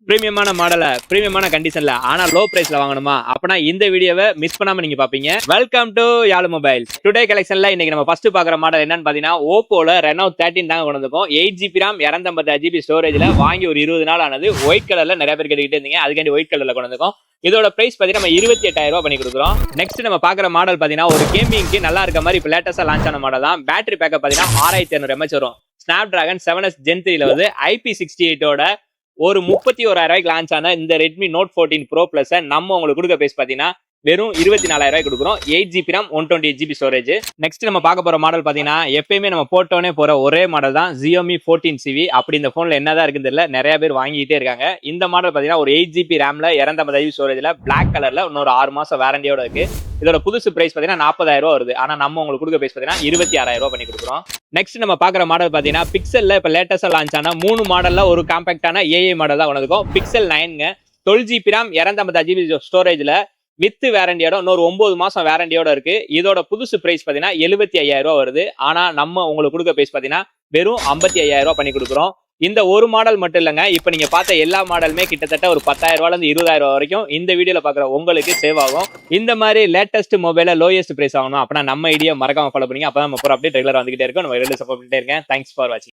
பிரீமியமான மாடல பிரீமியமான கண்டிஷன்ல ஆனா லோ பிரைஸ்ல வாங்கணுமா அப்பனா இந்த வீடியோவை மிஸ் பண்ணாம நீங்க பாப்பீங்க. Welcome to Yarl mobiles. Today கலெக்ஷன்ல இன்னைக்கு நம்ம ஃபர்ஸ்ட் பாக்குற மாடல் என்னன்னு பாத்தீங்கன்னா ஓப்போல ரெனோ 13 தாங்க கொண்டு வந்திருக்கோம். 8GB RAM 256GB ஸ்டோரேஜ்ல வாங்கி ஒரு 20 நாள் ஆனது. ஒயிட் கலர்ல நிறைய பேர் கேட்டுக்கிட்டே இருந்தீங்க, அதுக்காண்டி ஒயிட் கலர்ல கொண்டு வந்திருக்கோம். இதோட பிரைஸ் பாத்தீங்கன்னா நம்ம 28,000 ரூபாய் பண்ணி கொடுக்குறோம். நெக்ஸ்ட் நம்ம பாக்குற மாடல் பாத்தீங்கன்னா ஒரு கேமிங்க்கு நல்லா இருக்க மாதிரி இப்ப லேட்டஸ்டா லான்ச் ஆன மாடல் தான். பேட்டரி பேக்கப் பாத்தீங்கன்னா 6200 mAh வரும். Snapdragon 7s Gen 3ல வந்து IP68 ஓட ஒரு 31,000 லான்ச் ஆன இந்த Redmi Note 14 Pro Plus நம்ம உங்களுக்கு கொடுக்க பேஸ் பாத்தீங்கன்னா வெறும் 24,000 கொடுக்குறோம். 8GB RAM 128GB storage. Next நம்ம பார்க்க போற மாடல் பாத்தீங்கன்னா எப்பயுமே நம்ம போட்டோனே போற ஒரே மாடல் தான் Xiaomi 14CV. அப்படி இந்த போன்ல என்னதான் இருக்குன்னு தெரியல, நிறைய பேர் வாங்கிட்டே இருக்காங்க. இந்த மாடல் பாத்தீங்கன்னா ஒரு 8GB RAMல 250GB ஸ்டோரேஜ்ல பிளாக் கலர்ல இன்னொரு 6 மாசம் வாரண்டியோட இருக்கு. இதோட புதுசு பிரைஸ் பாத்தீங்கன்னா 40,000 ரூபாய் வருது. ஆனா நம்ம உங்களுக்கு கொடுக்க பிரைஸ் பாத்தீங்கன்னா 26,000 ரூபாய் பண்ணி கொடுக்குறோம். நெக்ஸ்ட் நம்ம பாக்குற மாடல் பாத்தீங்கன்னா பிக்சல்ல இப்ப லேட்டஸ்டா லான்ச் ஆன 3 மாடல்ல ஒரு காம்பாக்டான AI மாடல் தான் கொண்டிருக்கோம். Pixel 9ங்க 12GB RAM 256GB ஸ்டோரேஜ்ல வித் வேரண்டியோட இன்னொரு 9 மாசம் வேரண்டியோட இருக்கு. இதோட புதுசு பிரைஸ் பாத்தீங்கன்னா 75,000 ரூபாய் வருது. ஆனா நம்ம உங்களுக்கு கொடுக்க பிரைஸ் பாத்தீங்கன்னா வெறும் 55,000 ரூபாய் பண்ணி கொடுக்குறோம். இந்த ஒரு மாடல் மட்டும் இல்லைங்க, இப்ப நீங்க பார்த்த எல்லா மாடலுமே கிட்டத்தட்ட ஒரு 10,000 ரூபாயில இருந்து 20,000 ரூபாய் வரைக்கும் இந்த வீடியோல பாக்குற உங்களுக்கு சேவ் ஆகும். இந்த மாதிரி லேட்டஸ்ட் மொபைல லோயஸ்ட் பிரைஸ் ஆகணும் அப்படின்னா நம்ம ஐடியா மறக்காம ஃபாலோ பண்ணீங்க. அப்பதான் நம்ம அப்டேட் ரெகுலரா வந்துகிட்டே இருக்கும். நம்ம ரெகுலர் சப்போர்ட் பண்ணிட்டே இருக்கேன். தேங்க்ஸ் ஃபார் வாட்சிங்.